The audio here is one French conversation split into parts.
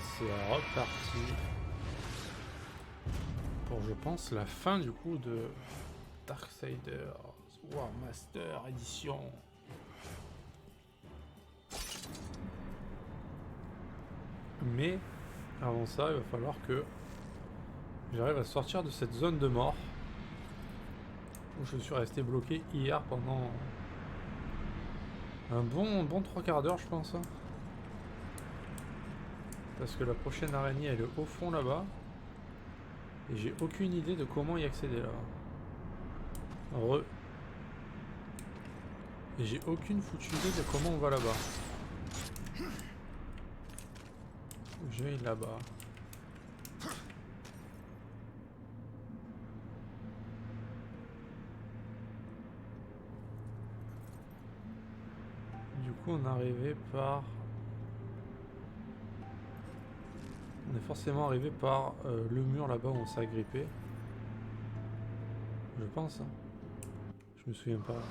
c'est reparti pour, je pense, la fin du coup de Darksiders War Master Edition. Mais avant ça, il va falloir que j'arrive à sortir de cette zone de mort où je suis resté bloqué hier pendant un bon 3/4 d'heure, je pense. Parce que la prochaine araignée, elle est au fond là-bas. Et j'ai aucune idée de comment y accéder là-bas. Et j'ai aucune foutue idée de comment on va là-bas. Je vais là-bas. Du coup, on est arrivé par... On est forcément arrivé par le mur là-bas où on s'est agrippé. Je pense. Hein. Je me souviens pas.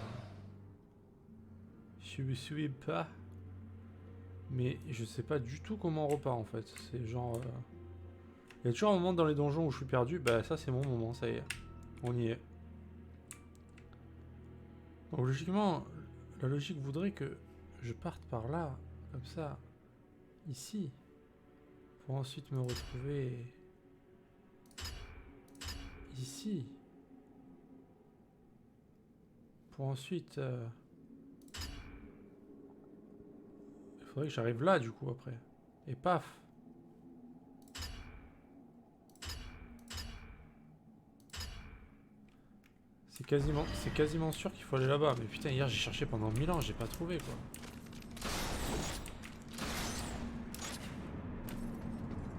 Je me souviens pas. Mais je sais pas du tout comment on repart en fait. C'est genre... Il y a toujours un moment dans les donjons où je suis perdu. Bah ça c'est mon moment, ça y est. On y est. Donc logiquement, la logique voudrait que je parte par là, comme ça, ici. Pour ensuite me retrouver... ici. Pour ensuite... Il faudrait que j'arrive là du coup après. Et paf. C'est quasiment sûr qu'il faut aller là-bas. Mais putain, hier j'ai cherché pendant 1000 ans, j'ai pas trouvé quoi.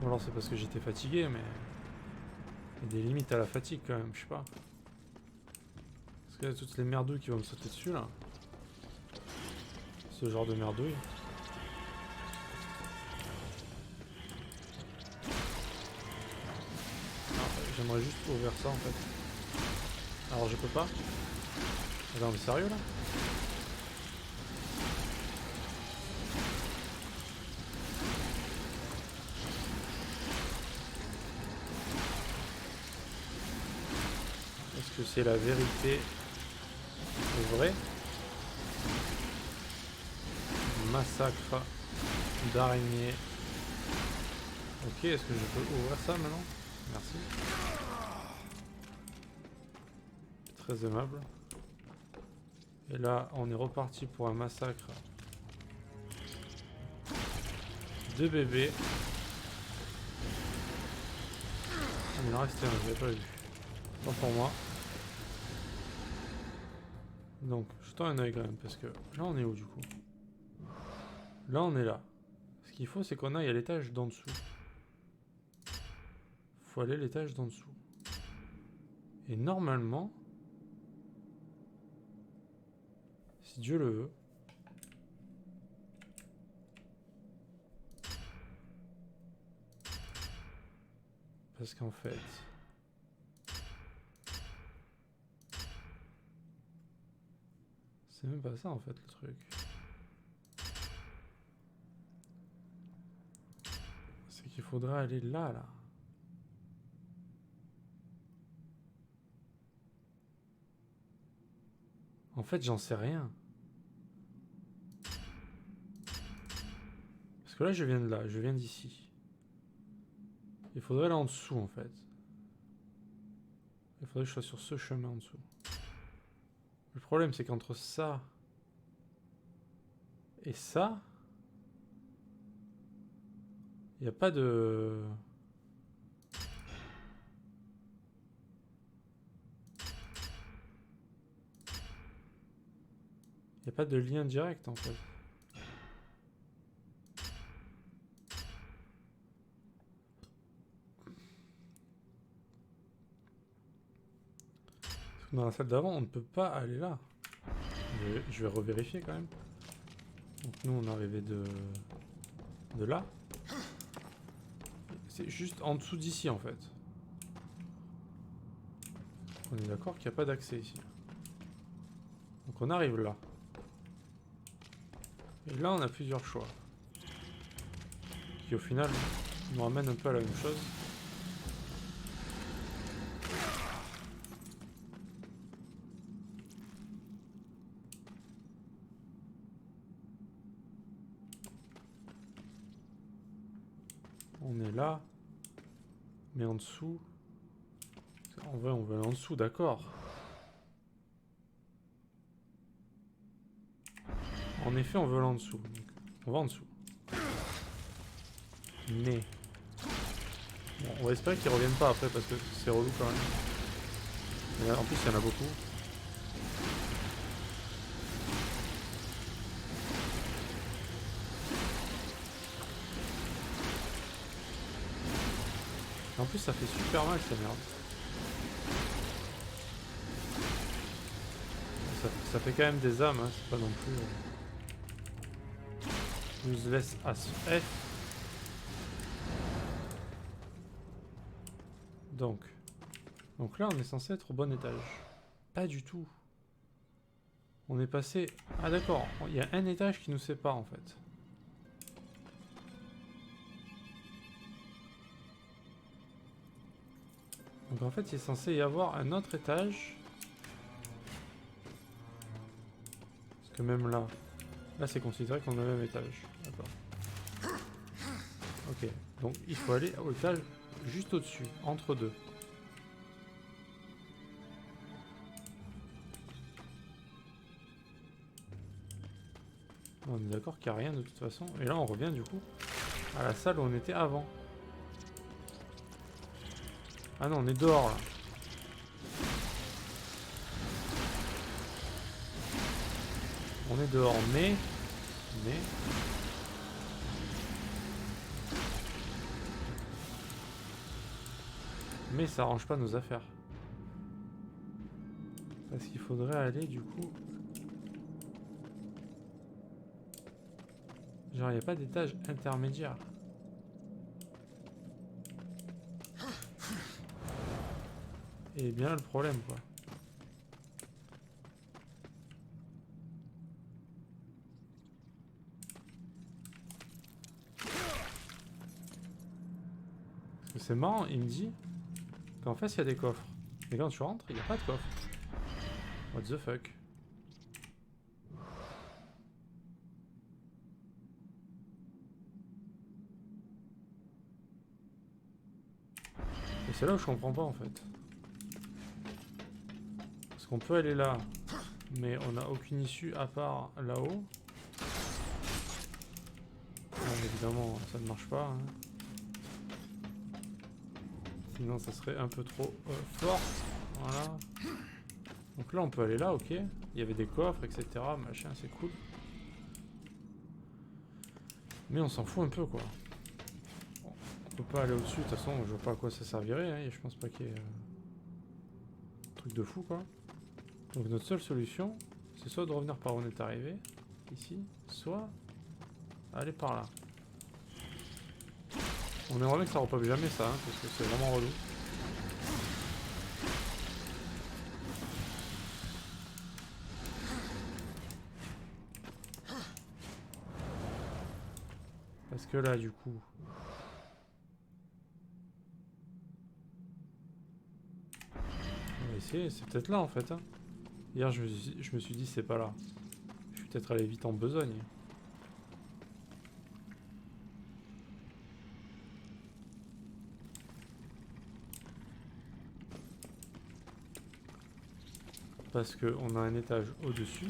Ou alors c'est parce que j'étais fatigué, mais... Il y a des limites à la fatigue quand même, je sais pas. Parce qu'il y a toutes les merdouilles qui vont me sauter dessus là. Ce genre de merdouilles. J'aimerais juste ouvrir ça en fait. Alors je peux pas. Non mais sérieux là? Est-ce que c'est la vérité vraie? Massacre d'araignées. Ok, est-ce que je peux ouvrir ça maintenant? Merci. Très aimable. Et là, on est reparti pour un massacre de bébés. Il en restait un, je l'avais pas vu. Pas pour moi. Donc, jetons un oeil quand même, parce que là on est où du coup? Là on est là. Ce qu'il faut c'est qu'on aille à l'étage d'en dessous. Faut aller à l'étage d'en dessous. Et normalement, si Dieu le veut, parce qu'en fait... C'est même pas ça en fait le truc. C'est qu'il faudrait aller là. En fait j'en sais rien. Parce que là je viens de là, je viens d'ici. Il faudrait aller en dessous en fait. Il faudrait que je sois sur ce chemin en dessous. Le problème c'est qu'entre ça et ça, il n'y a pas de... Il n'y a pas de lien direct en fait. Dans la salle d'avant, on ne peut pas aller là. Je vais revérifier quand même. Donc nous, on est arrivé de là. C'est juste en dessous d'ici en fait. On est d'accord qu'il n'y a pas d'accès ici. Donc on arrive là. Et là, on a plusieurs choix. Qui au final nous ramène un peu à la même chose. On est là. Mais en dessous... En vrai, on va aller en dessous, d'accord. En effet, on veut aller en dessous. Donc, on va en dessous. Mais... Bon, on va espérer qu'ils reviennent pas après parce que c'est relou quand même. En plus, il y en a beaucoup. En plus, ça fait super mal, cette merde. Ça fait quand même des âmes, hein, c'est pas non plus... Useless as F. Donc là, on est censé être au bon étage. Pas du tout. On est passé... Ah d'accord, il y a un étage qui nous sépare en fait. Donc en fait, il est censé y avoir un autre étage. Parce que même là... Là, c'est considéré qu'on a le même étage. D'accord. Ok, donc il faut aller au étage juste au-dessus, entre deux. On est d'accord qu'il n'y a rien de toute façon. Et là, on revient du coup à la salle où on était avant. Ah non, on est dehors là. On est dehors, mais ça arrange pas nos affaires. Parce qu'il faudrait aller du coup... Genre, il n'y a pas d'étage intermédiaire. Et bien là le problème quoi. C'est marrant, il me dit qu'en fait il y a des coffres. Mais quand tu rentres, il n'y a pas de coffre. What the fuck? Et c'est là où je comprends pas en fait. Parce qu'on peut aller là, mais on n'a aucune issue à part là-haut. Évidemment, ça ne marche pas. Hein. Sinon, ça serait un peu trop fort. Voilà. Donc là, on peut aller là, ok. Il y avait des coffres, etc. Machin, c'est cool. Mais on s'en fout un peu, quoi. On peut pas aller au-dessus, de toute façon, je vois pas à quoi ça servirait. Hein, et je pense pas qu'il y ait un truc de fou, quoi. Donc notre seule solution, c'est soit de revenir par où on est arrivé, ici, soit aller par là. On aimerait bien que ça repop jamais ça, hein, parce que c'est vraiment relou. Parce que là, du coup... On va essayer, c'est peut-être là en fait. Hein. Hier, je me suis dit c'est pas là. Je suis peut-être allé vite en besogne. Parce qu'on a un étage au-dessus.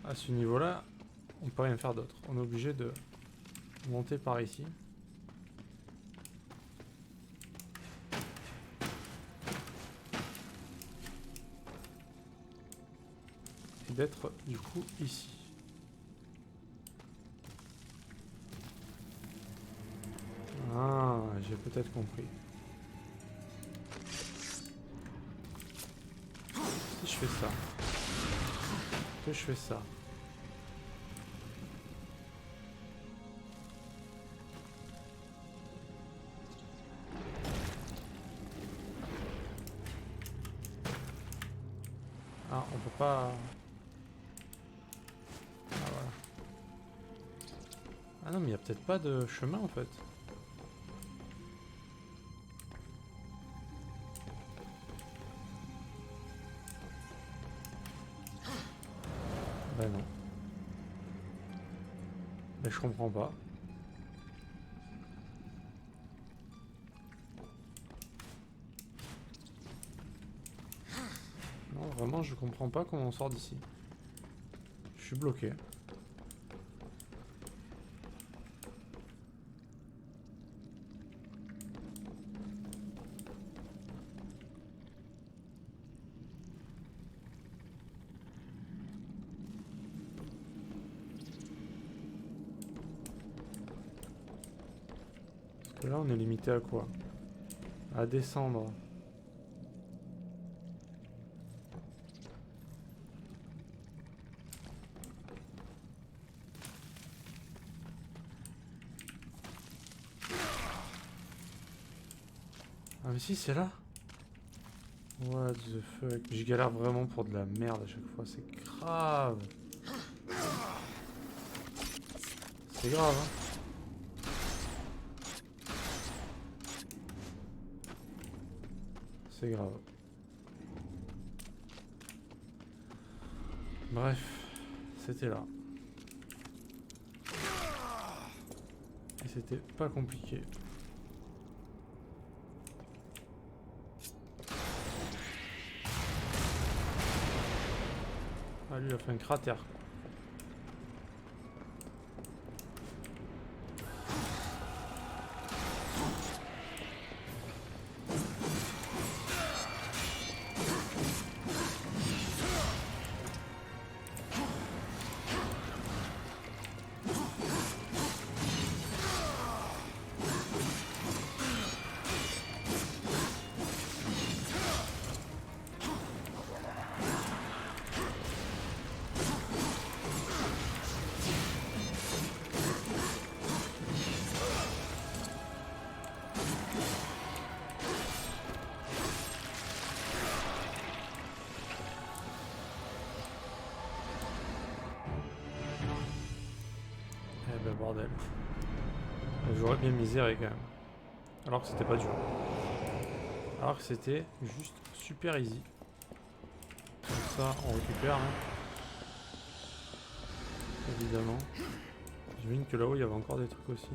À ce niveau-là, on peut rien faire d'autre. On est obligé de monter par ici. Et d'être du coup ici. Ah, j'ai peut-être compris. Si je fais ça, que je fais ça. On peut pas... Ah voilà. Ah non mais il n'y a peut-être pas de chemin en fait. Bah non. Mais je comprends pas. Non vraiment je comprends pas comment on sort d'ici. Je suis bloqué. Parce que là on est limité à quoi? À descendre. Ah mais si c'est là. What the fuck. Je galère vraiment pour de la merde à chaque fois, c'est grave. C'est grave hein. C'est grave. Bref, c'était là. Et c'était pas compliqué. Ah lui il a fait un cratère. Eh ben bordel. J'aurais bien miséré quand même. Alors que c'était pas dur. Alors que c'était juste super easy. Comme ça on récupère hein. Évidemment. J'imagine que là-haut il y avait encore des trucs aussi.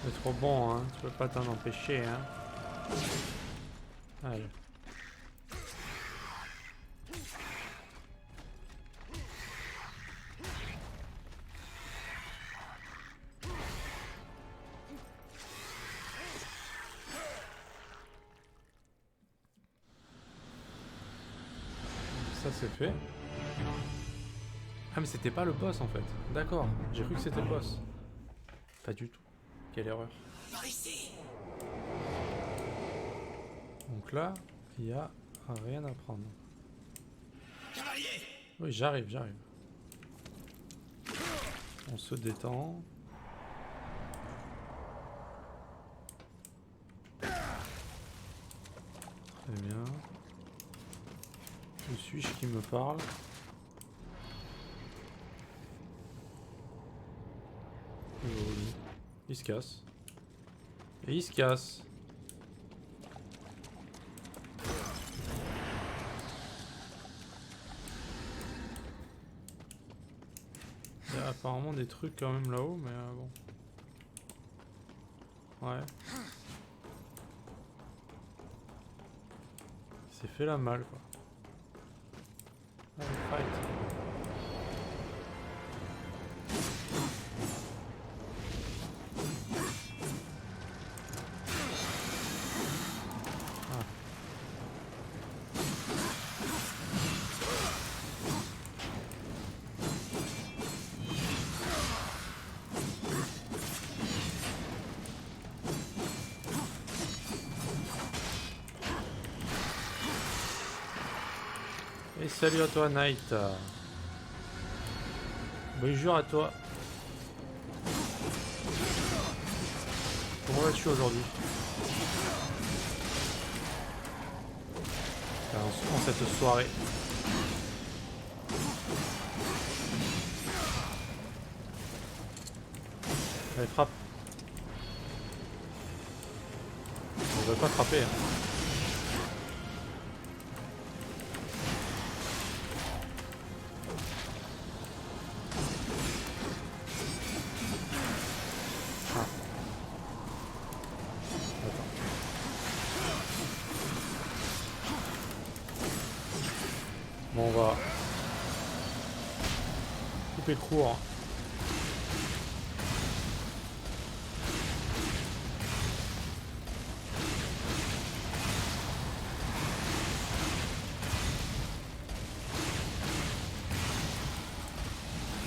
C'est trop bon, hein. Tu peux pas t'en empêcher, hein. Allez. Ça c'est fait. Ah mais c'était pas le boss en fait. D'accord, j'ai cru que c'était le boss. Pas du tout. Quelle erreur. Donc là, il y a rien à prendre. Oui, j'arrive, j'arrive. On se détend. Très bien. Où suis-je qui me parle? Joli. Il se casse. Et il se casse. Il y a apparemment des trucs quand même là-haut, mais bon. Ouais. Il s'est fait la malle quoi. Allez, fight. Et salut à toi Knight. Bonjour à toi. Comment vas-tu aujourd'hui? En cette soirée. Allez, frappe. On ne va pas frapper. Hein. Bon, on va couper court.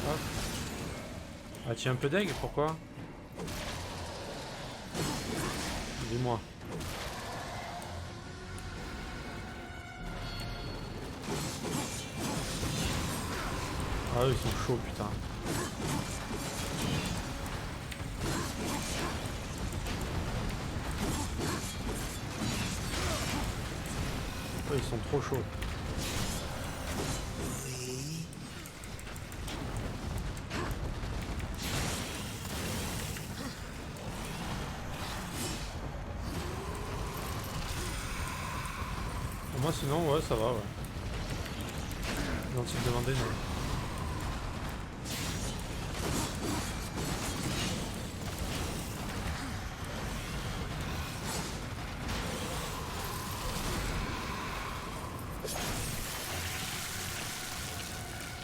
Hop. Ah, tu es un peu deg, pourquoi? Dis-moi. Ah, ils sont chauds, putain. Ils sont trop chauds. Moi sinon ouais ça va ouais. Gentil de demander mais...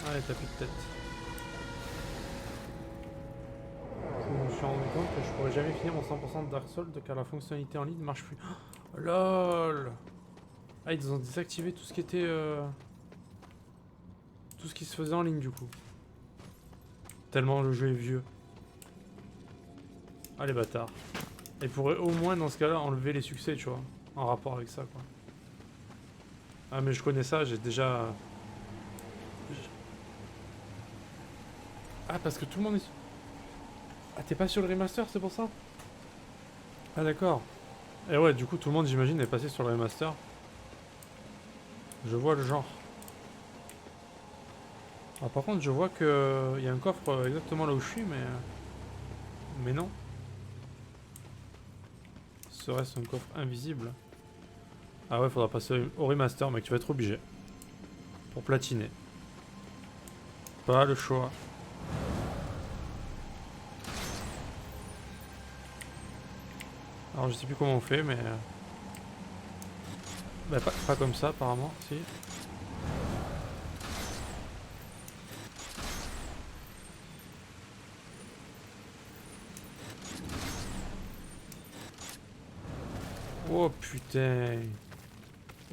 Allez, tapis de tête. Je me suis rendu compte que je pourrais jamais finir mon 100% de Dark Souls car la fonctionnalité en ligne ne marche plus. Oh, LOL. Ah, ils ont désactivé tout ce qui était... tout ce qui se faisait en ligne du coup. Tellement le jeu est vieux. Ah les bâtards. Ils pourraient au moins dans ce cas-là enlever les succès, tu vois. En rapport avec ça quoi. Ah mais je connais ça, j'ai déjà... Ah parce que tout le monde est... Ah t'es pas sur le remaster, c'est pour ça? Ah d'accord. Et ouais, du coup tout le monde j'imagine est passé sur le remaster. Je vois le genre. Ah, par contre je vois que il y a un coffre exactement là où je suis mais non. Serait-ce un coffre invisible? Ah ouais, faudra passer au remaster mec, tu vas être obligé. Pour platiner. Pas le choix. Alors je sais plus comment on fait, mais... Bah, pas comme ça apparemment, si. Oh putain.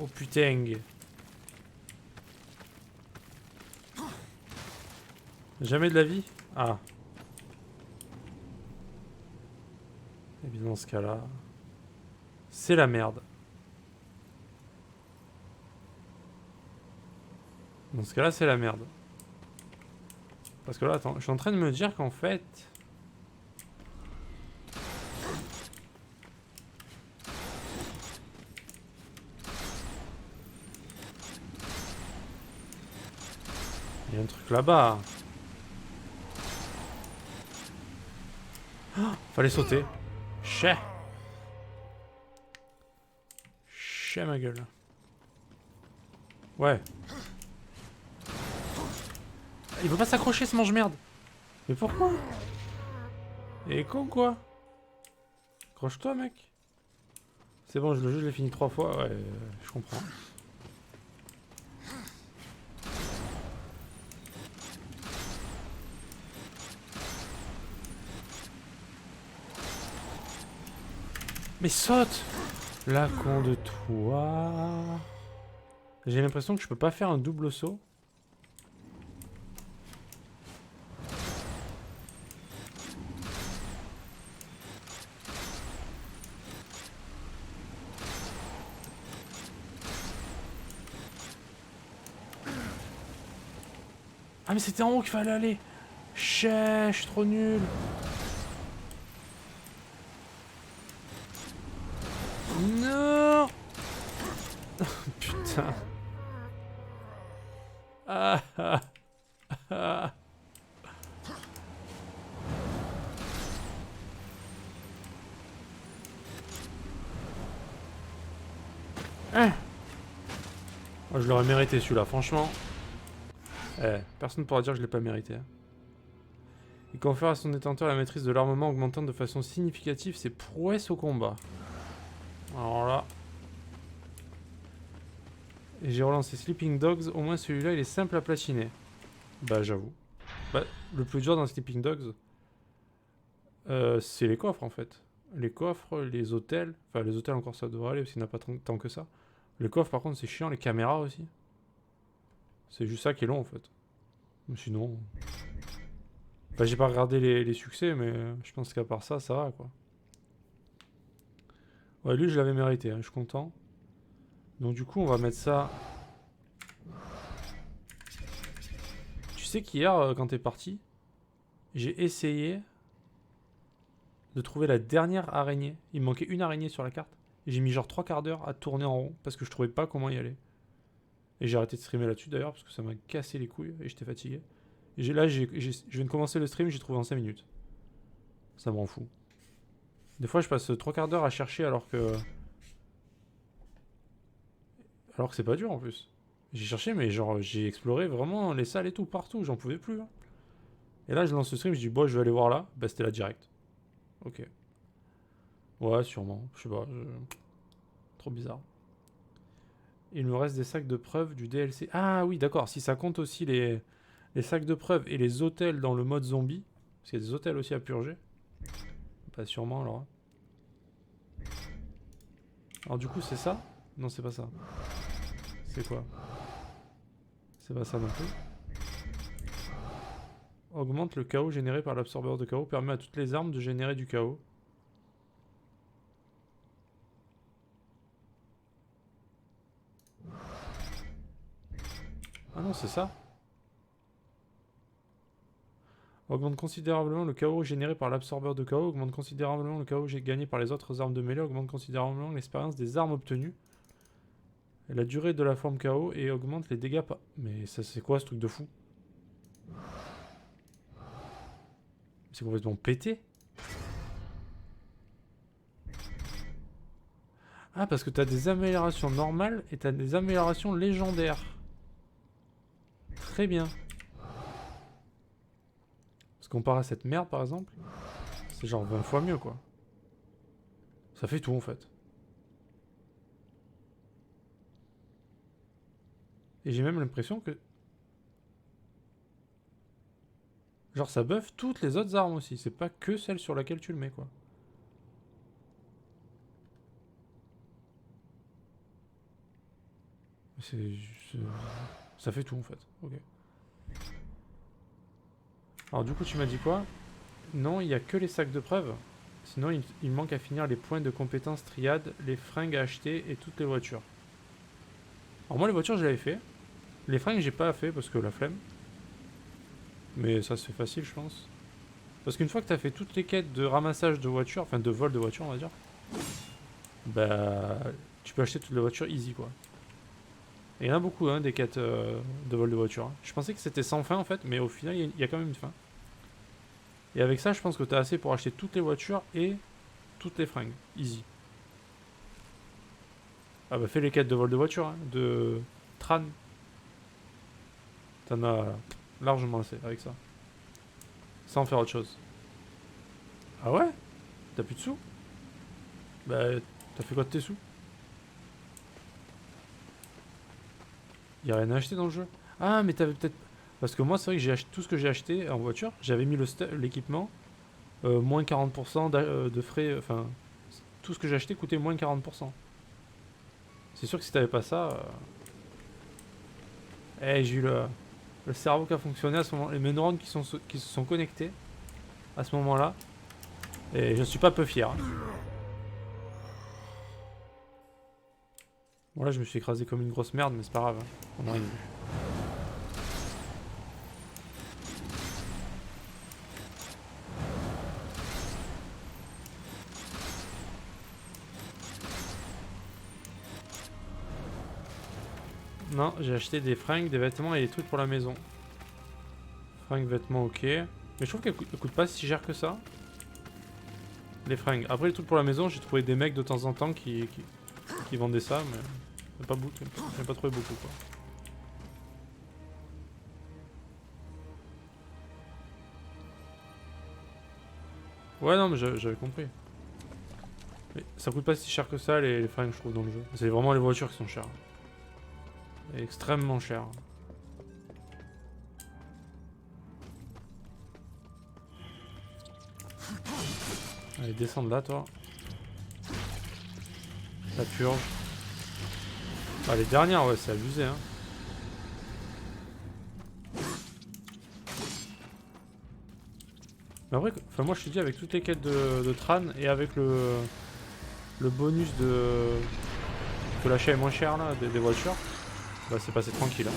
Oh putain. Jamais de la vie? Ah. Et bien dans ce cas-là... C'est la merde. Dans ce cas-là, c'est la merde. Parce que là, attends, je suis en train de me dire qu'en fait... Il y a un truc là-bas. Oh, fallait sauter. Chais. Chais ma gueule. Ouais. Il veut pas s'accrocher ce mange-merde. Mais pourquoi? Il est con quoi? Accroche-toi mec. C'est bon, le jeu je l'ai fini 3 fois. Ouais, je comprends. Mais saute! La con de toi. J'ai l'impression que je peux pas faire un double saut. Ah mais c'était en haut qu'il fallait aller. Chais, je suis trop nul. Non. Putain. Ah, ah, ah. Ah. Oh, je l'aurais mérité celui-là, franchement. Personne ne pourra dire que je l'ai pas mérité. Hein. Il confère à son détenteur la maîtrise de l'armement, augmentant de façon significative ses prouesses au combat. Alors là... Et j'ai relancé Sleeping Dogs, au moins celui-là il est simple à platiner. Bah j'avoue. Bah, le plus dur dans Sleeping Dogs, c'est les coffres en fait. Les coffres, les hôtels, enfin les hôtels encore ça devrait aller parce qu'il n'y en a pas tant que ça. Les coffres par contre c'est chiant, les caméras aussi. C'est juste ça qui est long en fait. Mais sinon... Bah j'ai pas regardé les succès mais je pense qu'à part ça, ça va quoi. Ouais lui je l'avais mérité, hein, je suis content. Donc du coup on va mettre ça... Tu sais qu'hier quand t'es parti, j'ai essayé de trouver la dernière araignée. Il me manquait une araignée sur la carte. Et j'ai mis genre 3 quarts d'heure à tourner en rond parce que je trouvais pas comment y aller. Et j'ai arrêté de streamer là-dessus d'ailleurs parce que ça m'a cassé les couilles et j'étais fatigué. Et je viens de commencer le stream, j'ai trouvé en 5 minutes. Ça me rend fou. Des fois je passe 3 quarts d'heure à chercher alors que... Alors que c'est pas dur en plus. J'ai cherché mais genre j'ai exploré vraiment les salles et tout partout, j'en pouvais plus. Hein. Et là je lance le stream, je dis bon je vais aller voir là. Bah c'était là direct. Ok. Ouais sûrement, je sais pas. Trop bizarre. Il me reste des sacs de preuves du DLC. Ah oui, d'accord. Si ça compte aussi les sacs de preuves et les hôtels dans le mode zombie, parce qu'il y a des hôtels aussi à purger. Pas sûrement alors. Alors du coup, c'est ça? Non, c'est pas ça. C'est quoi? C'est pas ça non plus. Augmente le chaos généré par l'absorbeur de chaos. Permet à toutes les armes de générer du chaos. Ah non, c'est ça. Augmente considérablement le chaos généré par l'absorbeur de chaos. Augmente considérablement le chaos gagné par les autres armes de mêlée. Augmente considérablement l'expérience des armes obtenues. Et la durée de la forme chaos et augmente les dégâts pas. Mais ça c'est quoi ce truc de fou? C'est complètement pété. Ah parce que t'as des améliorations normales et t'as des améliorations légendaires. Très bien. Parce qu'on comparé à cette merde par exemple, c'est genre 20 fois mieux quoi. Ça fait tout en fait. Et j'ai même l'impression que... Genre ça buff toutes les autres armes aussi. C'est pas que celle sur laquelle tu le mets quoi. Ça fait tout en fait. Ok. Alors du coup tu m'as dit quoi? Non, il n'y a que les sacs de preuves. Sinon il manque à finir les points de compétences triade, les fringues à acheter et toutes les voitures. Alors moi les voitures je l'avais fait. Les fringues j'ai pas fait parce que la flemme. Mais ça c'est facile je pense. Parce qu'une fois que tu as fait toutes les quêtes de ramassage de voitures, enfin de vol de voitures on va dire, bah tu peux acheter toutes les voitures easy quoi. Et il y en a beaucoup hein, des quêtes de vol de voitures. Hein. Je pensais que c'était sans fin en fait, mais au final il y a quand même une fin. Et avec ça je pense que tu as assez pour acheter toutes les voitures et toutes les fringues. Easy. Ah bah fais les quêtes de vol de voiture, hein, de Tran. T'en as largement assez avec ça. Sans faire autre chose. Ah ouais? T'as plus de sous? Bah t'as fait quoi de tes sous? Y'a rien à acheter dans le jeu. Ah mais t'avais peut-être... Parce que moi c'est vrai que j'ai acheté tout ce que j'ai acheté en voiture, j'avais mis l'équipement, moins 40% de frais, enfin... Tout ce que j'ai acheté coûtait moins 40%. C'est sûr que si t'avais pas ça... j'ai eu le cerveau qui a fonctionné à ce moment, mes neurones qui se sont connectés à ce moment-là. Et je suis pas peu fier. Hein. Bon là je me suis écrasé comme une grosse merde mais c'est pas grave. Hein. On a rien vu. Non, j'ai acheté des fringues, des vêtements et des trucs pour la maison. Fringues, vêtements, ok. Mais je trouve qu'elles coûtent pas si cher que ça. Les fringues. Après les trucs pour la maison, j'ai trouvé des mecs de temps en temps qui vendaient ça, mais j'ai pas trouvé beaucoup quoi. Ouais non mais j'avais compris. Mais ça coûte pas si cher que ça les fringues je trouve dans le jeu. C'est vraiment les voitures qui sont chères. Et extrêmement chères. Allez descends de là toi. La purge. Ah les dernières ouais c'est abusé hein. Mais après, enfin moi je te dis avec toutes les quêtes de Tran et avec le bonus que l'achat est moins cher là, des voitures, bah c'est passé tranquille. Hein.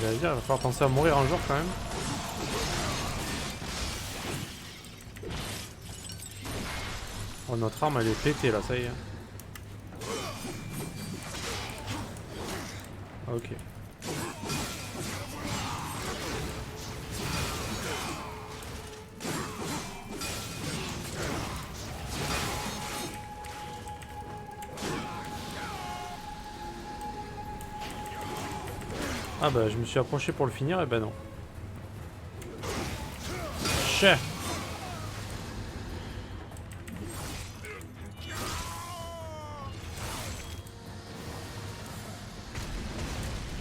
J'allais dire, il va falloir penser à mourir un jour quand même. Oh notre arme elle est pétée là, ça y est. Ok. Ah bah je me suis approché pour le finir et ben non. Chais.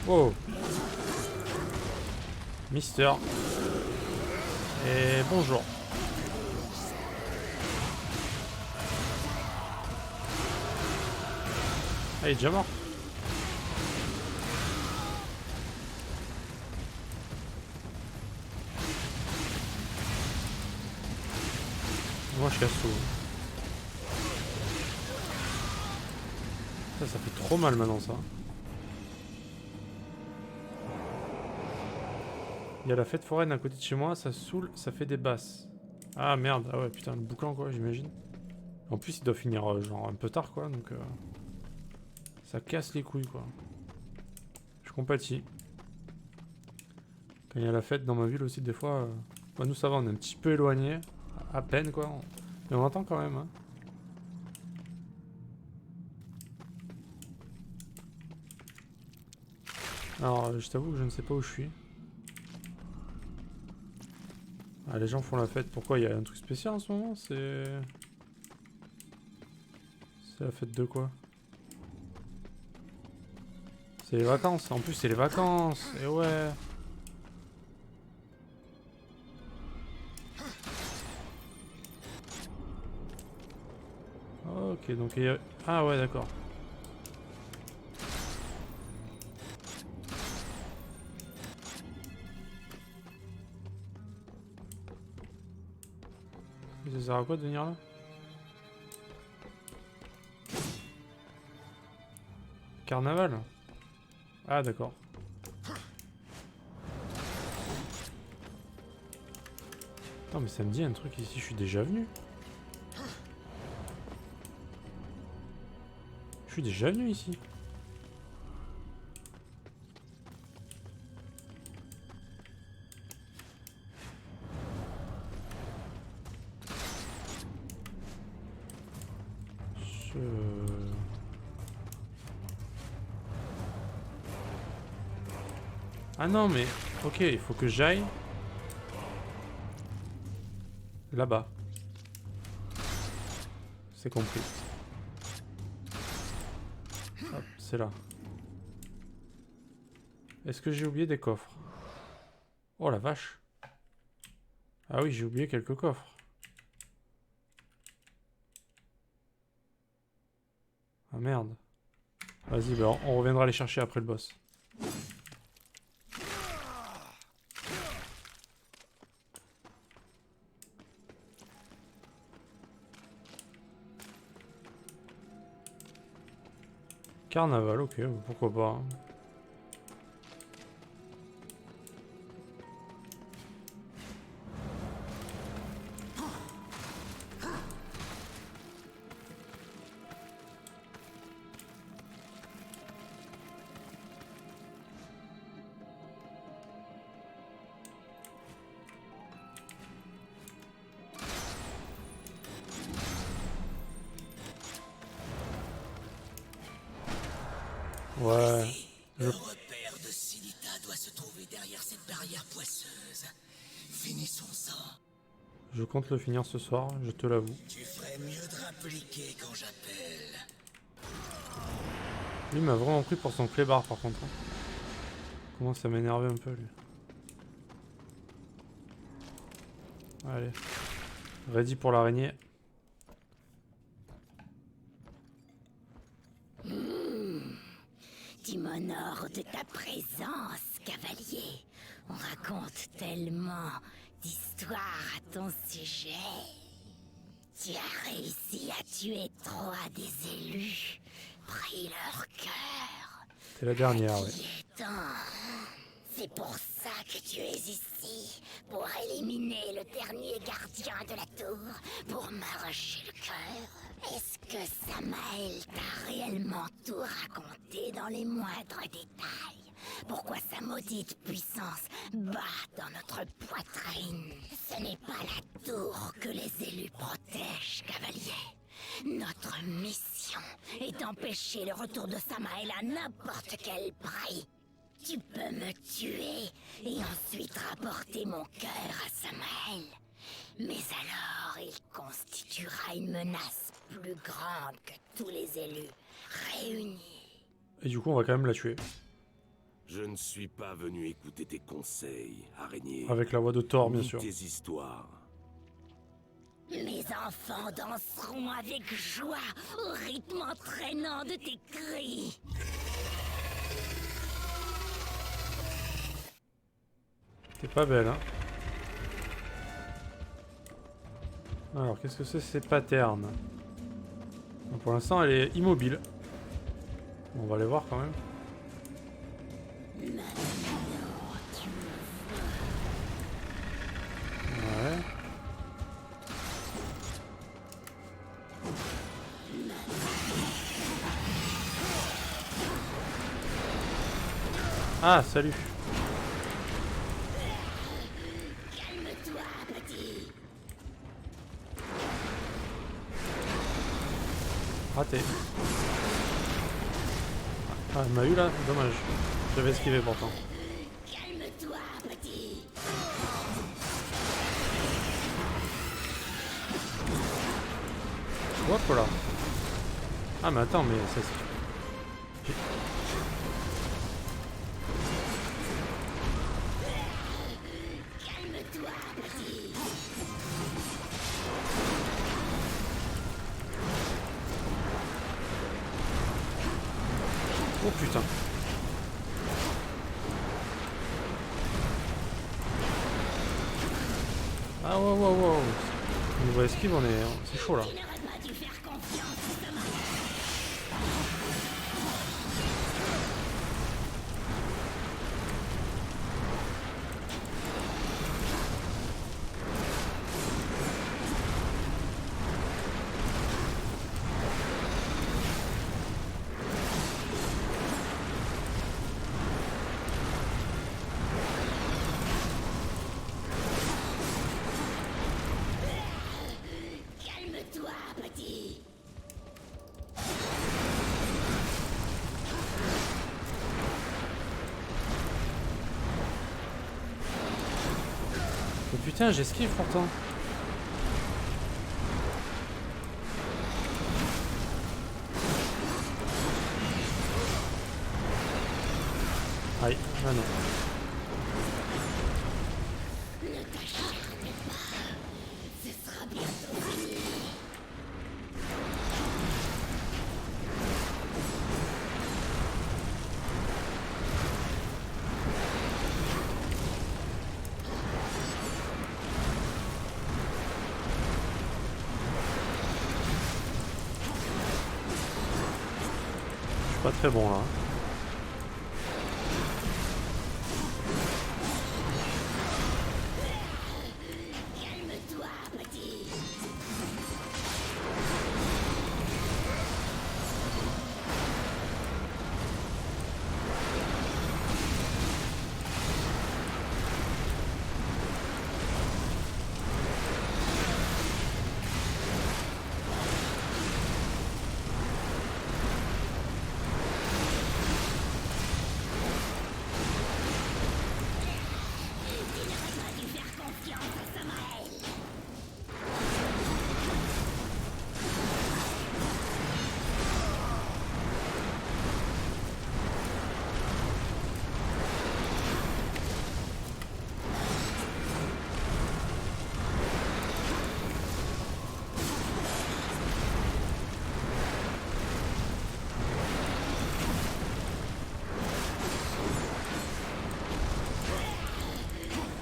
Oh. Mister. Et bonjour. Ah il est déjà mort. Moi je casse tout. Ça fait trop mal maintenant ça. Il y a la fête foraine à côté de chez moi, ça saoule, ça fait des basses. Ah merde, ah ouais putain le boucan quoi j'imagine. En plus il doit finir genre un peu tard quoi donc ça casse les couilles quoi. Je compatis. Quand il y a la fête dans ma ville aussi des fois, bah, nous ça va on est un petit peu éloigné, à peine quoi. Mais on entend quand même hein. Alors je t'avoue que je ne sais pas où je suis. Ah, les gens font la fête, pourquoi il y a un truc spécial en ce moment? C'est la fête de quoi? C'est les vacances, en plus c'est les vacances, et ouais. Ok, donc il y a... Ah ouais d'accord. Ça sert à quoi de venir là? Carnaval? Ah d'accord. Non mais ça me dit un truc ici, je suis déjà venu. Je suis déjà venu ici. Je... Ah non mais... Ok, il faut que j'aille... Là-bas. C'est compris. Hop, c'est là. Est-ce que j'ai oublié des coffres? Oh la vache. Ah oui, j'ai oublié quelques coffres. Ah merde. Vas-y, bah on reviendra les chercher après le boss. Carnaval, ok, pourquoi pas. Hein. Ouais. Le repère de Silita doit se trouver derrière cette barrière poisseuse. Finissons-en. Je compte le finir ce soir, je te l'avoue. Tu ferais mieux de rappliquer quand j'appelle. Lui m'a vraiment pris pour son clébard par contre. Hein. Commence à m'énerver un peu lui. Allez. Ready pour l'araignée. Tu m'honores de ta présence, cavalier. On raconte tellement d'histoires à ton sujet. Tu as réussi à tuer 3 des élus, pris leur cœur. C'est la dernière, ouais. Qui est temps. C'est pour ça que tu es ici, pour éliminer le dernier gardien de la tour, pour m'arracher le cœur. Est-ce que Samael t'a réellement tout raconté dans les moindres détails? Pourquoi sa maudite puissance bat dans notre poitrine? Ce n'est pas la tour que les élus protègent, cavalier. Notre mission est d'empêcher le retour de Samael à n'importe quel prix. Tu peux me tuer et ensuite rapporter mon cœur à Samael. Mais alors il constituera une menace plus grande que tous les élus réunis. Et du coup on va quand même la tuer. Je ne suis pas venu écouter tes conseils, araignée. Avec la voix de Thor bien Ni sûr. tes histoires. Mes enfants danseront avec joie au rythme entraînant de tes cris. T'es pas belle hein. Alors qu'est-ce que c'est ces patterns? Pour l'instant elle est immobile. On va aller voir quand même. Ouais. Ah, salut. Calme-toi, petit. Raté. Ah, elle m'a eu là, dommage. J'avais esquivé pourtant. Calme-toi, petit. Hop là. Ah mais attends, mais ça se... Calme-toi, petit. Oh putain. Ah wow wow wow. Niveau esquive on est... c'est chaud là. Tu n'aurais pas dû faire confiance à ce malade. Calme-toi, petit. Mais putain j'esquive pourtant. Aïe, ah non. Ne t'acharne pas. Ce sera bientôt fini. Je suis pas très bon là. Calme-toi, petit. Tu n'aurais pas dû faire confiance à Samael.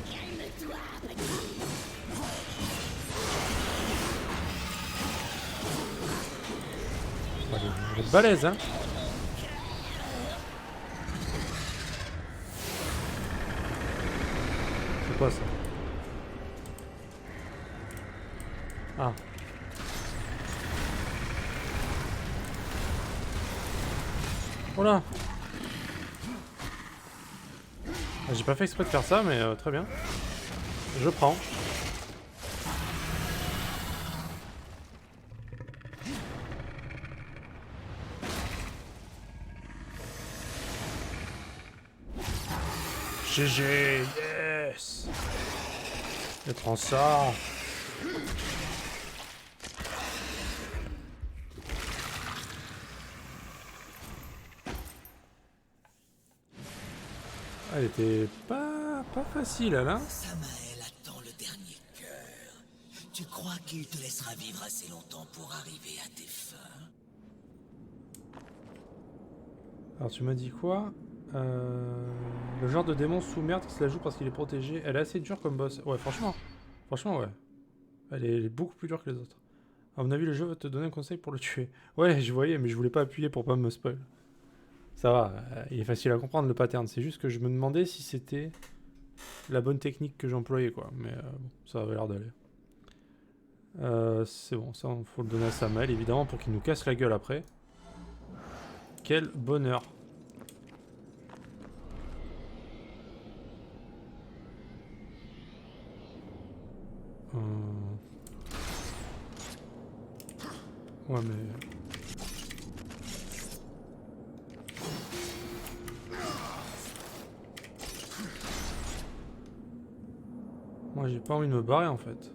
Calme-toi, petit. Allez, vous êtes balèze hein. C'est quoi ça? Ah. Oh là. Ah, j'ai pas fait exprès de faire ça mais très bien. Je prends. GG, yes. Et prends ça. Elle était pas facile elle hein. Samael attend le dernier cœur. Tu crois qu'il te laissera vivre assez longtemps pour arriver à tes fins? Alors tu m'as dit quoi? Le genre de démon sous merde qui se la joue parce qu'il est protégé. Elle est assez dure comme boss. Ouais franchement. Franchement ouais. Elle est beaucoup plus dure que les autres. À mon avis le jeu va te donner un conseil pour le tuer. Ouais je voyais mais je voulais pas appuyer pour pas me spoil. Ça va, il est facile à comprendre le pattern. C'est juste que je me demandais si c'était la bonne technique que j'employais quoi. Mais bon, ça avait l'air d'aller. C'est bon, ça faut le donner à Samael évidemment pour qu'il nous casse la gueule après. Quel bonheur. Ouais, mais... Moi, j'ai pas envie de me barrer, en fait.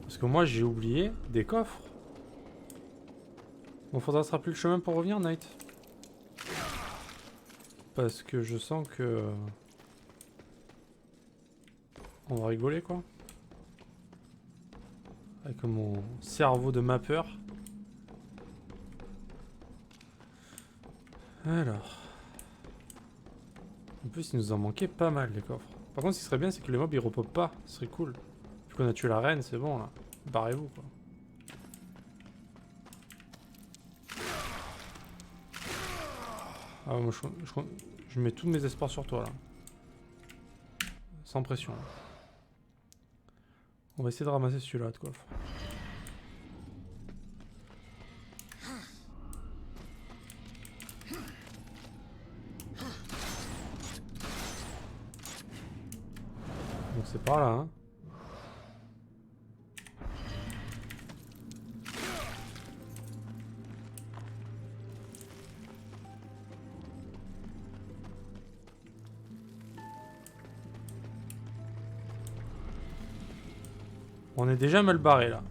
Parce que moi, j'ai oublié des coffres. Bon, faudra se rappeler le chemin pour revenir, Knight. Parce que je sens que... On va rigoler, quoi. Avec mon cerveau de mappeur. Alors... En plus, il nous en manquait pas mal, les coffres. Par contre, ce qui serait bien, c'est que les mobs, ils repopent pas. Ce serait cool. Vu qu'on a tué la reine, c'est bon, là. Barrez-vous, quoi. Ah, moi, je mets tous mes espoirs sur toi, là. Sans pression. Là. On va essayer de ramasser celui-là de coffre. Donc c'est par là, hein. On est déjà mal barré là.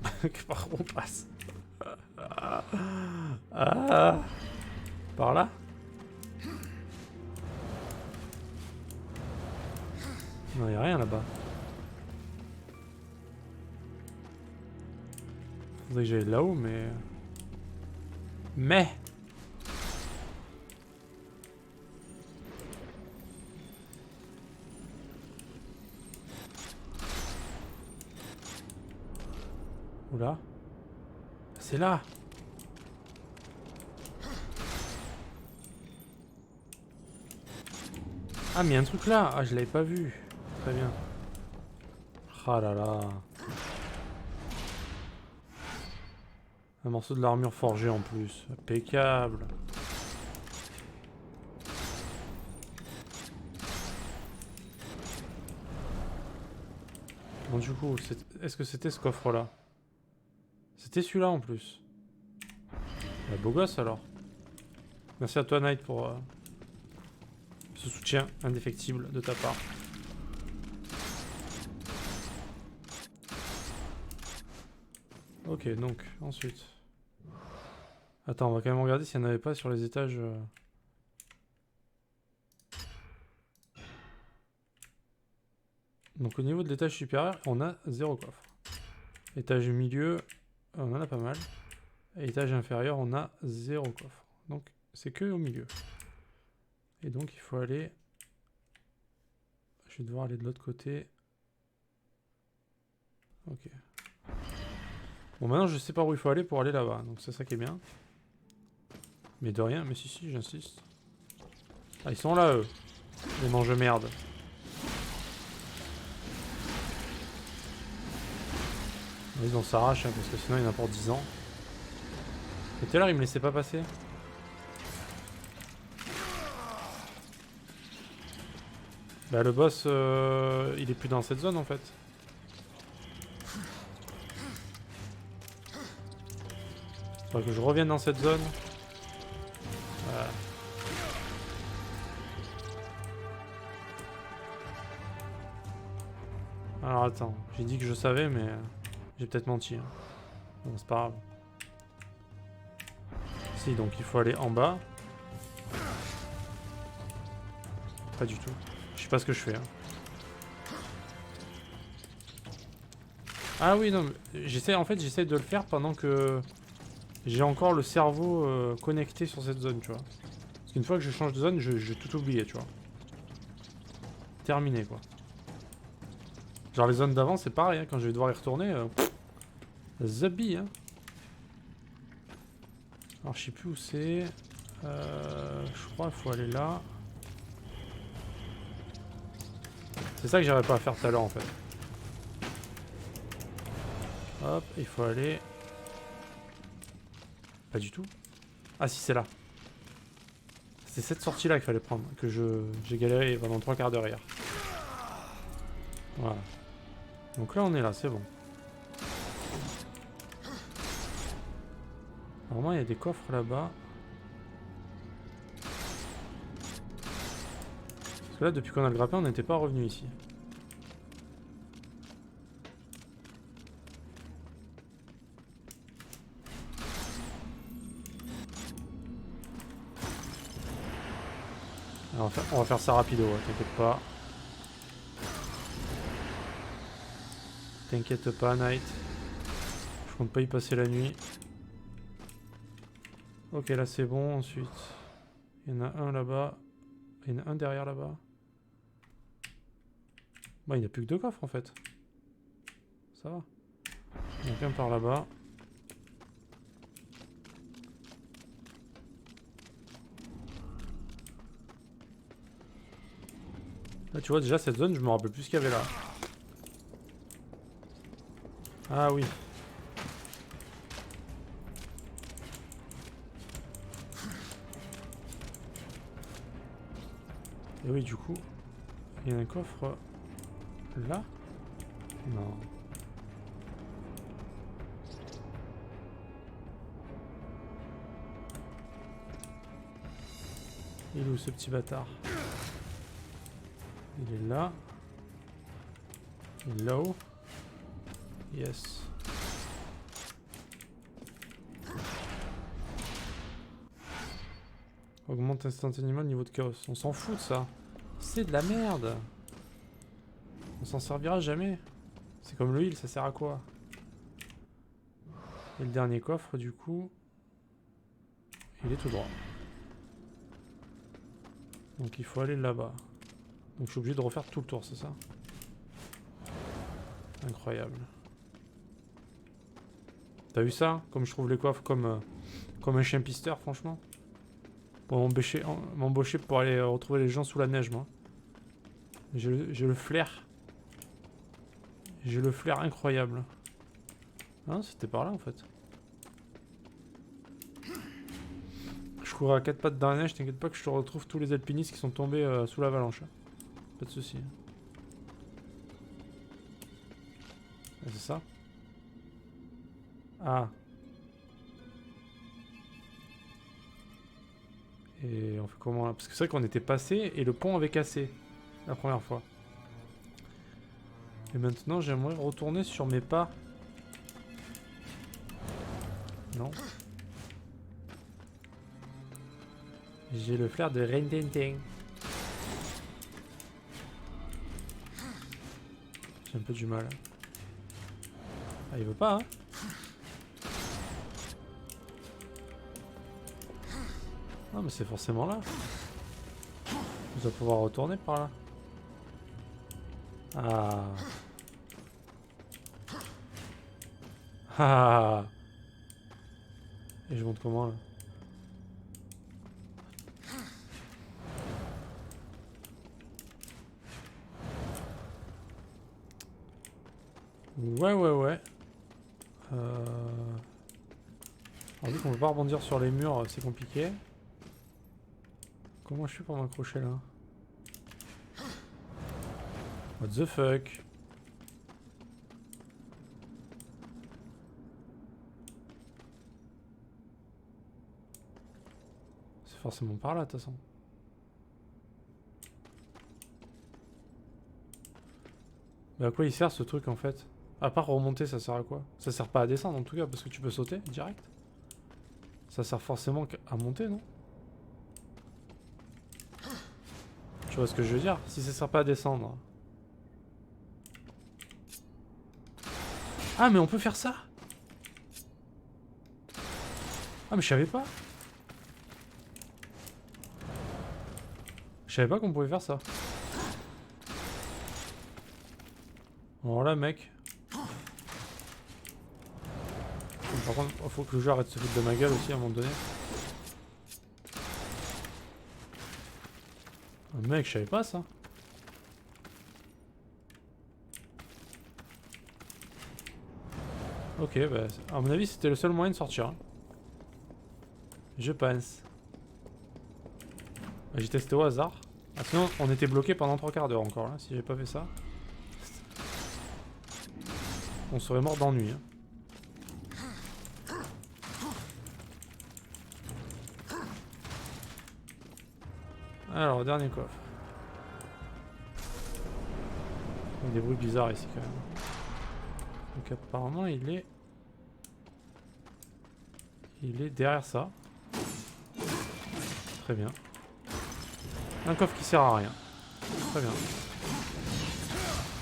Par où on passe? Ah. Par là? Non, y'a rien là-bas. Faudrait que j'aille là-haut, mais... Oula. C'est là. Ah, mais il y a un truc là. Ah, je l'avais pas vu. Très bien. Ah là là. Un morceau de l'armure forgée en plus. Impeccable. Bon, du coup, est-ce que c'était ce coffre-là? C'était celui-là en plus. Bah, beau gosse alors. Merci à toi, Knight, pour ce soutien indéfectible de ta part. Ok, donc, ensuite. Attends, on va quand même regarder s'il n'y en avait pas sur les étages. Donc au niveau de l'étage supérieur, on a 0 coffre. Étage milieu, on en a pas mal. Et étage inférieur, on a 0 coffre. Donc c'est que au milieu. Et donc il faut aller... Je vais devoir aller de l'autre côté. Ok. Bon, maintenant je sais par où il faut aller pour aller là-bas. Donc c'est ça qui est bien. Mais de rien, mais si, j'insiste. Ah, ils sont là, eux. Les mange-merde. Ils on s'arrache, hein, parce que sinon il y en a pour 10 ans. Et tout à l'heure, il me laissait pas passer. Bah le boss, il est plus dans cette zone en fait. Faudrait que je revienne dans cette zone. Voilà. Alors attends, j'ai dit que je savais mais j'ai peut-être menti. Hein. Bon, c'est pas grave. Si, donc il faut aller en bas. Pas du tout. Je sais pas ce que je fais. Hein. Ah oui, non, j'essaie de le faire pendant que j'ai encore le cerveau connecté sur cette zone, tu vois. Parce qu'une fois que je change de zone, je vais tout oublier, tu vois. Terminé, quoi. Genre les zones d'avant, c'est pareil, hein, quand je vais devoir y retourner, zabi, hein. Alors je sais plus où c'est. Je crois qu'il faut aller là. C'est ça que j'arrive pas à faire tout à l'heure en fait. Hop, il faut aller... Pas du tout. Ah si, c'est là. C'est cette sortie là qu'il fallait prendre, que j'ai galéré pendant 3 quarts d'heure hier. Voilà. Donc là on est là, c'est bon. Normalement, il y a des coffres là-bas. Parce que là, depuis qu'on a le grappin, on n'était pas revenu ici. Alors, on va faire ça rapido, ouais, t'inquiète pas. T'inquiète pas, Knight. Je compte pas y passer la nuit. Ok, là c'est bon. Ensuite, il y en a un là-bas. Il y en a un derrière là-bas. Bah, il n'y a plus que deux coffres en fait. Ça va. Il y en a qu'un par là-bas. Là, tu vois, déjà cette zone, je me rappelle plus ce qu'il y avait là. Ah oui. Et oui, du coup, il y a un coffre là? Non. Il est où ce petit bâtard? Il est là. Il est là-haut. Yes. Augmente instantanément le niveau de chaos. On s'en fout de ça. C'est de la merde. On s'en servira jamais. C'est comme le heal, ça sert à quoi? Et le dernier coffre, du coup, il est tout droit. Donc il faut aller là-bas. Donc je suis obligé de refaire tout le tour, c'est ça? Incroyable. T'as vu ça? Comme je trouve les coffres comme un chien pisteur, franchement. Pour m'embaucher pour aller retrouver les gens sous la neige, moi. J'ai le flair. J'ai le flair incroyable. Ah, c'était par là en fait. Je cours à quatre pattes dans la neige, t'inquiète pas que je te retrouve tous les alpinistes qui sont tombés sous l'avalanche. Pas de soucis. Ah, c'est ça? Ah. Et on fait comment là? Parce que c'est vrai qu'on était passé et le pont avait cassé la première fois. Et maintenant j'aimerais retourner sur mes pas. Non. J'ai le flair de Rintintin. J'ai un peu du mal. Ah, il veut pas, hein? Non, mais c'est forcément là. On va pouvoir retourner par là. Ah. Ah. Et je monte comment là? Ouais. Alors vu qu'on peut pas rebondir sur les murs, c'est compliqué. Comment je fais pour m'accrocher là? What the fuck? C'est forcément par là de toute façon. Mais à quoi il sert ce truc en fait? À part remonter, ça sert à quoi? Ça sert pas à descendre en tout cas parce que tu peux sauter direct. Ça sert forcément à monter, non? Tu vois ce que je veux dire? Si ça sert pas à descendre. Ah mais on peut faire ça? Ah mais je savais pas. Je savais pas qu'on pouvait faire ça. Alors là mec. Par contre, il faut que le jeu arrête de se foutre de ma gueule aussi à un moment donné. Ah, mec, je savais pas ça. Ok, bah, à mon avis, c'était le seul moyen de sortir. Hein. Je pense. J'ai testé au hasard. Ah, sinon, on était bloqué pendant 3 quarts d'heure encore, là, si j'avais pas fait ça. On serait mort d'ennui. Hein. Alors, dernier coffre. Il y a des bruits bizarres ici quand même. Donc apparemment il est derrière ça. Très bien. Un coffre qui sert à rien. Très bien.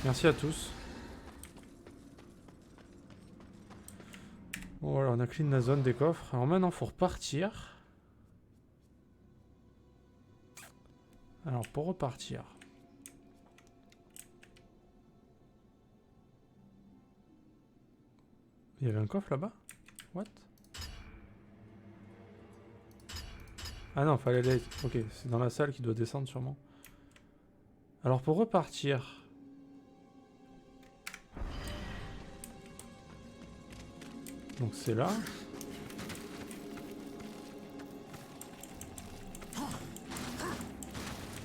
Merci à tous. Bon voilà, on a clean la zone des coffres. Alors maintenant faut repartir. Alors pour repartir. Il y avait un coffre là-bas? What? Ah non, fallait aller... Ok, c'est dans la salle qui doit descendre sûrement. Alors pour repartir... Donc c'est là.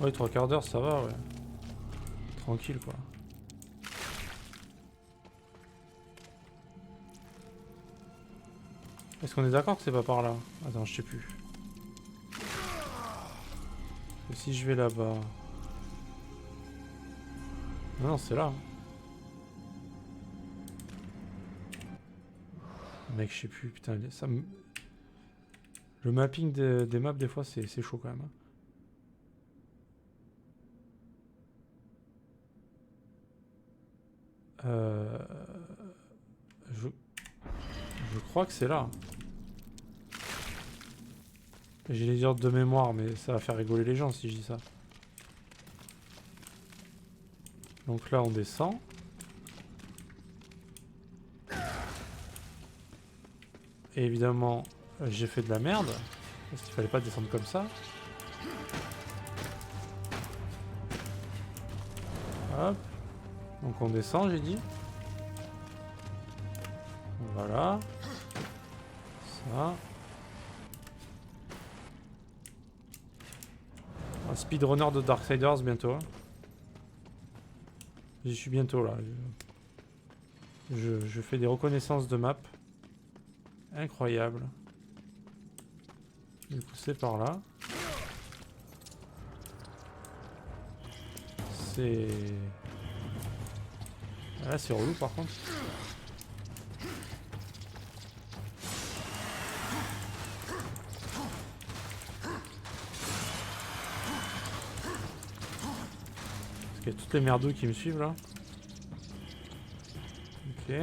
Ouais, 3/4 d'heure ça va, ouais. Tranquille quoi. Est-ce qu'on est d'accord que c'est pas par là? Attends, je sais plus. Et si je vais là-bas... Non, c'est là. Mec, je sais plus, putain, ça me... Le mapping des maps, des fois, c'est chaud quand même. Je crois que c'est là. J'ai les ordres de mémoire, mais ça va faire rigoler les gens si je dis ça. Donc là, on descend. Et évidemment, j'ai fait de la merde. Parce qu'il fallait pas descendre comme ça. Hop. Donc on descend, j'ai dit. Voilà. Ça. Un speedrunner de Darksiders bientôt. J'y suis bientôt là. Je fais des reconnaissances de map. Incroyable. Du coup c'est par là. C'est... Là c'est relou par contre. Parce qu'il y a toutes les merdouilles qui me suivent là. Ok.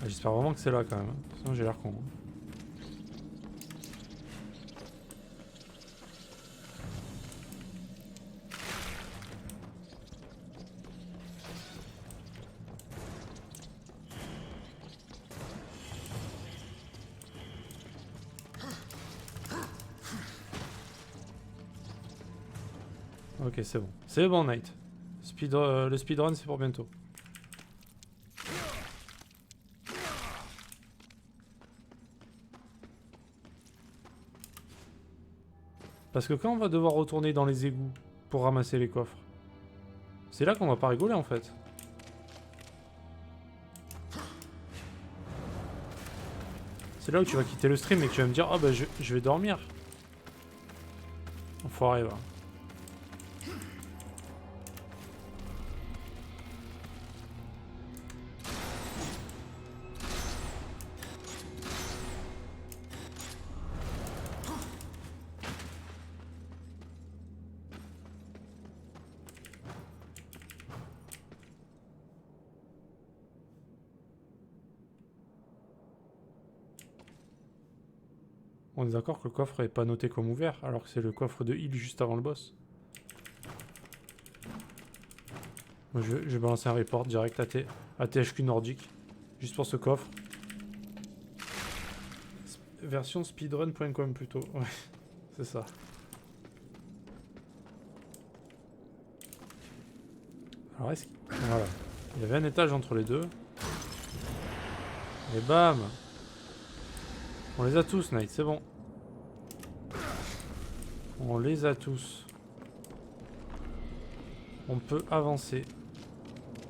Ah, j'espère vraiment que c'est là quand même. Sinon j'ai l'air con. Ok, c'est bon. C'est bon, Knight. Le speedrun, c'est pour bientôt. Parce que quand on va devoir retourner dans les égouts pour ramasser les coffres, c'est là qu'on va pas rigoler en fait. C'est là où tu vas quitter le stream et que tu vas me dire « Oh bah je vais dormir ». Enfoiré, va. On est d'accord que le coffre est pas noté comme ouvert, alors que c'est le coffre de heal juste avant le boss. Moi, je vais balancer un report direct à THQ Nordique, juste pour ce coffre. Version speedrun.com plutôt, ouais, c'est ça. Alors est-ce qu'il... Voilà. Il y avait un étage entre les deux. Et bam! On les a tous, Knight, c'est bon. On les a tous. On peut avancer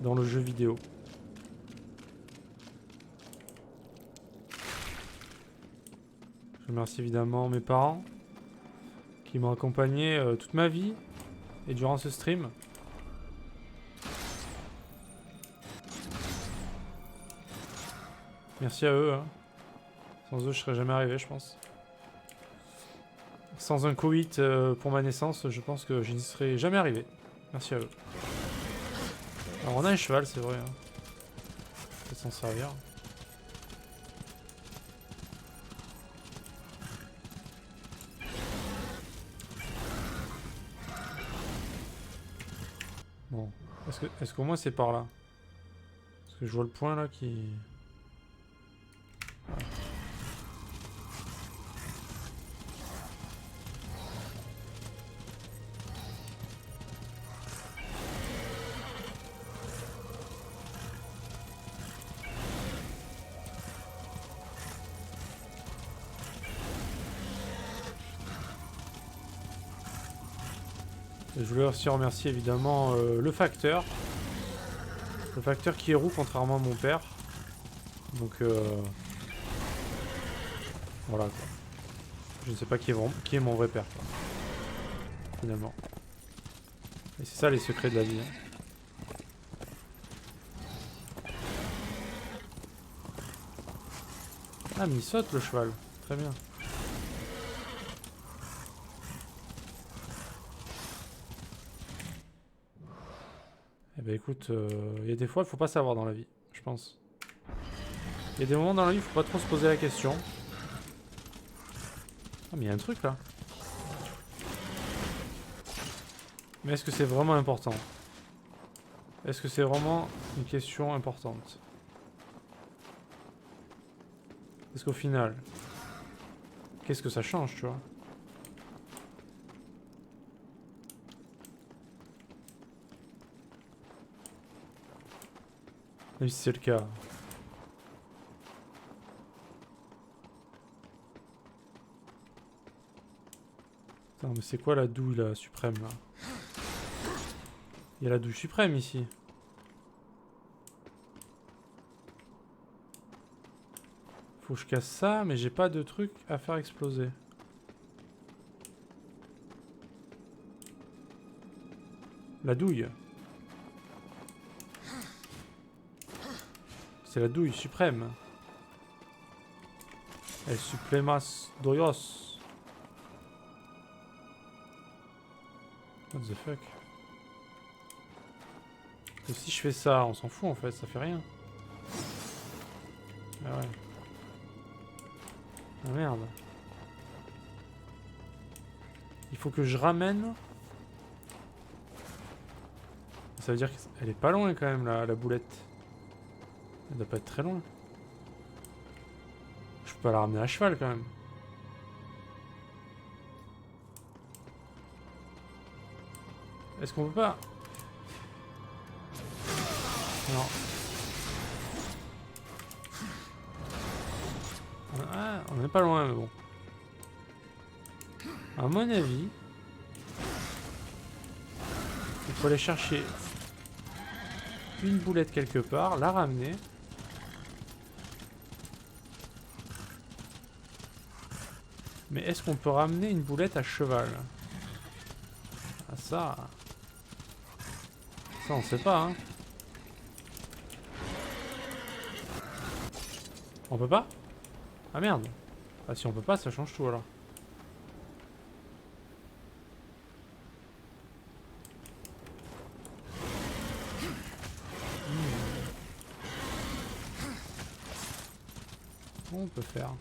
dans le jeu vidéo. Je remercie évidemment mes parents qui m'ont accompagné toute ma vie et durant ce stream. Merci à eux. Hein. Sans eux, je serais jamais arrivé, je pense. Sans un coït pour ma naissance, je pense que je n'y serais jamais arrivé. Merci à eux. Alors on a un cheval, c'est vrai. Hein. Peut-être s'en servir. Bon, est-ce qu'au moins c'est par là? Parce que je vois le point là qui... Ouais. Et je voulais aussi remercier évidemment le facteur. Le facteur qui est roux contrairement à mon père. Donc voilà quoi. Je ne sais pas qui est mon vrai père quoi. Finalement. Et c'est ça les secrets de la vie. Hein. Ah mais il saute le cheval. Très bien. Eh ben écoute, il y a des fois il faut pas savoir dans la vie, je pense. Il y a des moments dans la vie il faut pas trop se poser la question. Ah mais il y a un truc là. Mais est-ce que c'est vraiment important? Est-ce que c'est vraiment une question importante? Est-ce qu'au final, qu'est-ce que ça change, tu vois? Même si c'est le cas. Attends, mais c'est quoi la douille là, suprême là? Il y a la douille suprême ici. Faut que je casse ça, mais j'ai pas de truc à faire exploser. La douille. C'est la douille suprême. El Supremas Doyos. What the fuck? Et si je fais ça, on s'en fout en fait, ça fait rien. Ah ouais. Ah merde. Il faut que je ramène. Ça veut dire qu'elle est pas loin quand même la boulette. Elle doit pas être très loin. Je peux pas la ramener à cheval quand même. Est-ce qu'on peut pas? Non. Ah, on est pas loin mais bon. À mon avis, il faut aller chercher une boulette quelque part, la ramener. Mais est-ce qu'on peut ramener une boulette à cheval? Ah ça... Ça on sait pas hein. On peut pas? Ah merde. Ah si on peut pas ça change tout alors. On peut faire.